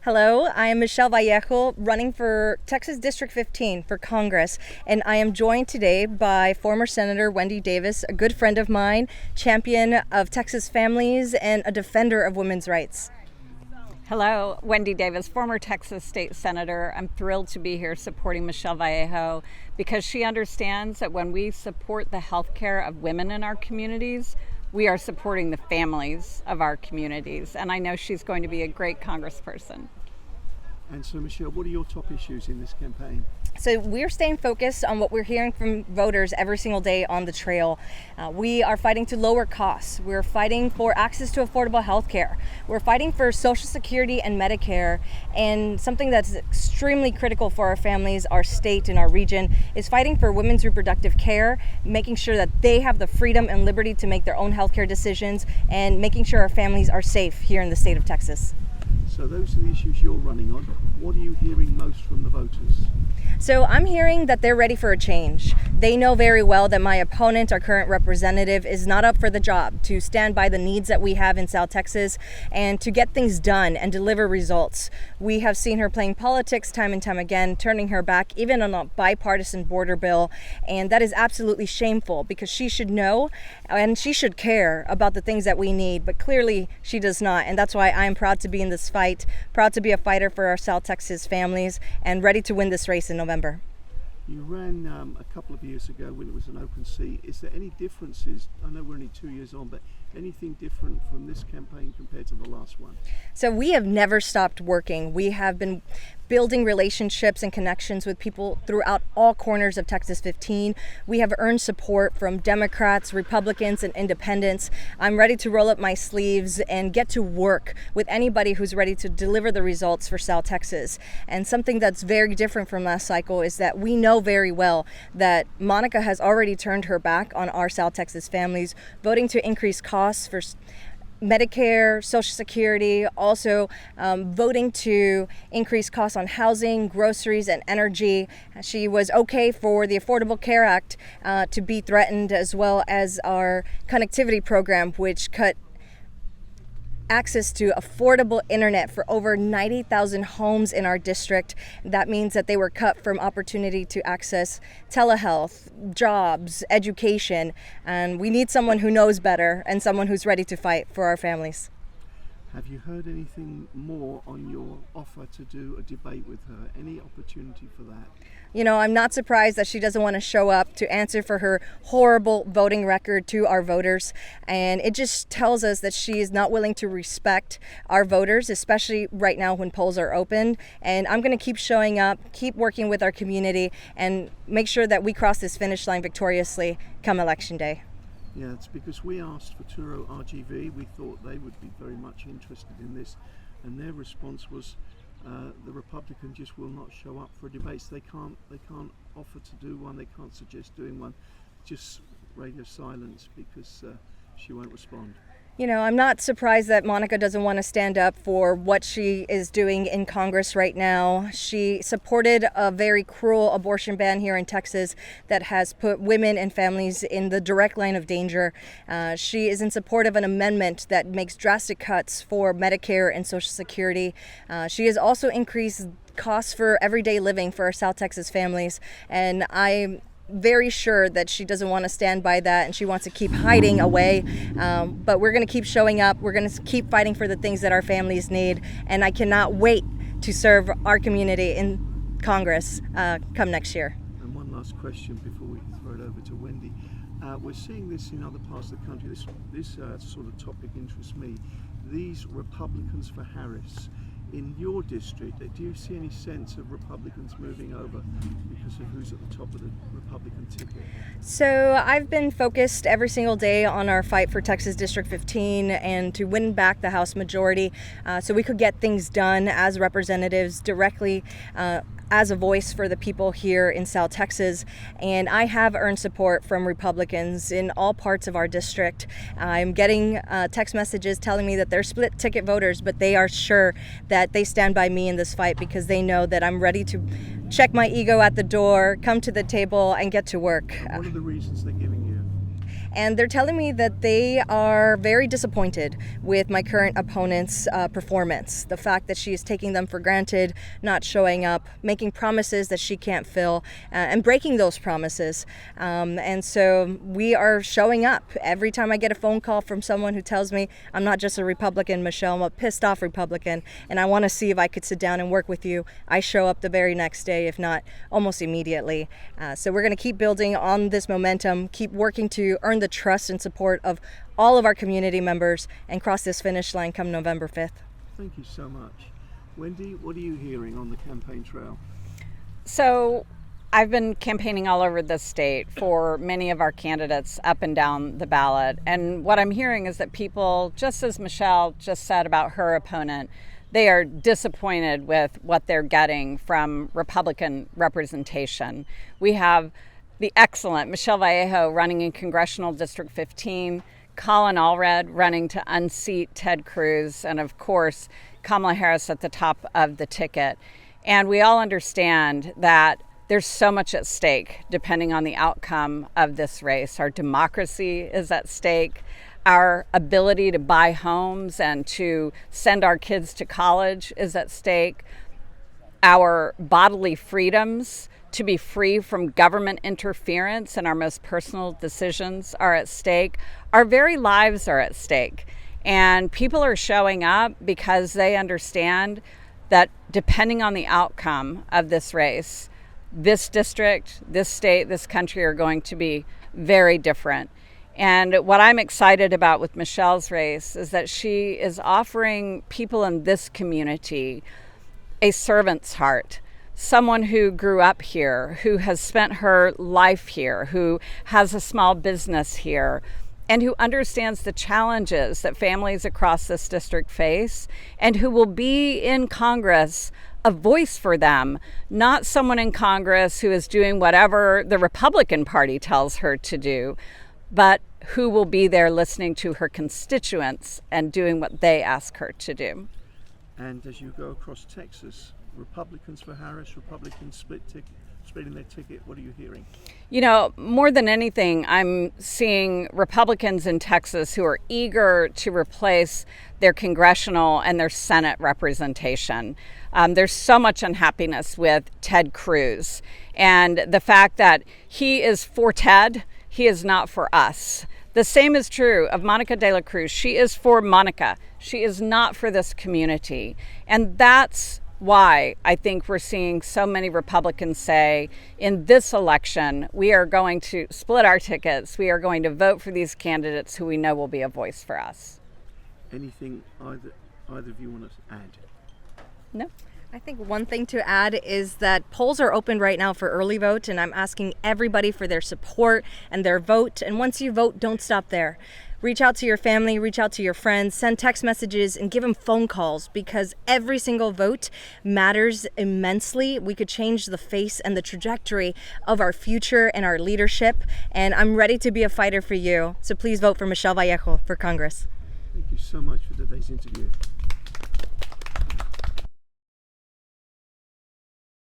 Hello, I am Michelle Vallejo, running for Texas District 15 for Congress, and I am joined today by former Senator Wendy Davis, a good friend of mine, champion of Texas families, and a defender of women's rights. Hello, Wendy Davis, former Texas State Senator. I'm thrilled to be here supporting Michelle Vallejo because she understands that when we support the health care of women in our communities, we are supporting the families of our communities, and I know she's going to be a great congressperson. And so, Michelle, what are your top issues in this campaign? So we're staying focused on what we're hearing from voters every single day on the trail. We are fighting to lower costs. We're fighting for access to affordable health care. We're fighting for Social Security and Medicare. And something that's extremely critical for our families, our state, and our region is fighting for women's reproductive care, making sure that they have the freedom and liberty to make their own health care decisions, and making sure our families are safe here in the state of Texas. So those are the issues you're running on. What are you hearing most from the voters? So I'm hearing that they're ready for a change. They know very well that my opponent, our current representative, is not up for the job to stand by the needs that we have in South Texas and to get things done and deliver results. We have seen her playing politics time and time again, turning her back even on a bipartisan border bill, and that is absolutely shameful because she should know and she should care about the things that we need, but clearly she does not, and that's why I am proud to be in this fight, proud to be a fighter for our South Texas families, and ready to win this race in November. You ran a couple of years ago when it was an open seat. Is there any differences? I know we're only 2 years on, but anything different from this campaign compared to the last one? So we have never stopped working. We have been building relationships and connections with people throughout all corners of Texas 15. We have earned support from Democrats, Republicans, and independents. I'm ready to roll up my sleeves and get to work with anybody who's ready to deliver the results for South Texas. And something that's very different from last cycle is that we know very well that Monica has already turned her back on our South Texas families, voting to increase costs for Medicare, Social Security, also voting to increase costs on housing, groceries, and energy. She was okay for the Affordable Care Act to be threatened, as well as our connectivity program, which cut access to affordable internet for over 90,000 homes in our district. That means that they were cut from opportunity to access telehealth, jobs, education, and we need someone who knows better and someone who's ready to fight for our families. Have you heard anything more on your offer to do a debate with her? Any opportunity for that? You know, I'm not surprised that she doesn't want to show up to answer for her horrible voting record to our voters. And it just tells us that she is not willing to respect our voters, especially right now when polls are open. And I'm going to keep showing up, keep working with our community, and make sure that we cross this finish line victoriously come Election Day. Yeah, it's because we asked Futuro RGV. We thought they would be very much interested in this, and their response was the Republican just will not show up for debates. They can't offer to do one. They can't suggest doing one. Just radio silence because she won't respond. You know, I'm not surprised that Monica doesn't want to stand up for what she is doing in Congress right now. She supported a very cruel abortion ban here in Texas that has put women and families in the direct line of danger. She is in support of an amendment that makes drastic cuts for Medicare and Social Security. She has also increased costs for everyday living for our South Texas families, and I'm very sure that she doesn't want to stand by that and she wants to keep hiding away, but we're going to keep showing up. We're going to keep fighting for the things that our families need, and I cannot wait to serve our community in Congress come next year. And one last question before we throw it over to Wendy. We're seeing this in other parts of the country. This sort of topic interests me. These Republicans for Harris. In your district, do you see any sense of Republicans moving over because of who's at the top of the Republican ticket? So I've been focused every single day on our fight for Texas District 15 and to win back the House majority so we could get things done as representatives directly as a voice for the people here in South Texas. And I have earned support from Republicans in all parts of our district. I'm getting text messages telling me that they're split ticket voters, but they are sure that they stand by me in this fight because they know that I'm ready to check my ego at the door, come to the table, and get to work. What are the reasons they're giving you? and they're telling me that they are very disappointed with my current opponent's performance. The fact that she is taking them for granted, not showing up, making promises that she can't fill, and breaking those promises. And so we are showing up. Every time I get a phone call from someone who tells me I'm not just a Republican, Michelle, I'm a pissed off Republican, and I want to see if I could sit down and work with you, I show up the very next day, if not almost immediately. So we're going to keep building on this momentum, keep working to earn the trust and support of all of our community members and cross this finish line come November 5th. Thank you so much. Wendy, what are you hearing on the campaign trail? So I've been campaigning all over the state for many of our candidates up and down the ballot. And what I'm hearing is that people, just as Michelle just said about her opponent, they are disappointed with what they're getting from Republican representation. We have the excellent Michelle Vallejo running in Congressional District 15, Colin Allred running to unseat Ted Cruz, and of course, Kamala Harris at the top of the ticket. And we all understand that there's so much at stake depending on the outcome of this race. Our democracy is at stake. Our ability to buy homes and to send our kids to college is at stake. Our bodily freedoms to be free from government interference in our most personal decisions are at stake. Our very lives are at stake. And people are showing up because they understand that depending on the outcome of this race, this district, this state, this country are going to be very different. And what I'm excited about with Michelle's race is that she is offering people in this community a servant's heart, someone who grew up here, who has spent her life here, who has a small business here, and who understands the challenges that families across this district face, and who will be in Congress a voice for them, not someone in Congress who is doing whatever the Republican Party tells her to do, but who will be there listening to her constituents and doing what they ask her to do. And as you go across Texas, Republicans for Harris, Republicans splitting their ticket, what are you hearing? You know, more than anything, I'm seeing Republicans in Texas who are eager to replace their congressional and their Senate representation. There's so much unhappiness with Ted Cruz, and the fact that he is for Ted, he is not for us. The same is true of Monica de la Cruz. She is for Monica. She is not for this community. And that's why I think we're seeing so many Republicans say in this election, we are going to split our tickets. We are going to vote for these candidates who we know will be a voice for us. Anything either of you want to add? No. I think one thing to add is that polls are open right now for early vote, and I'm asking everybody for their support and their vote. And once you vote, don't stop there. Reach out to your family, reach out to your friends, send text messages, and give them phone calls, because every single vote matters immensely. We could change the face and the trajectory of our future and our leadership, and I'm ready to be a fighter for you. So please vote for Michelle Vallejo for Congress. Thank you so much for today's interview.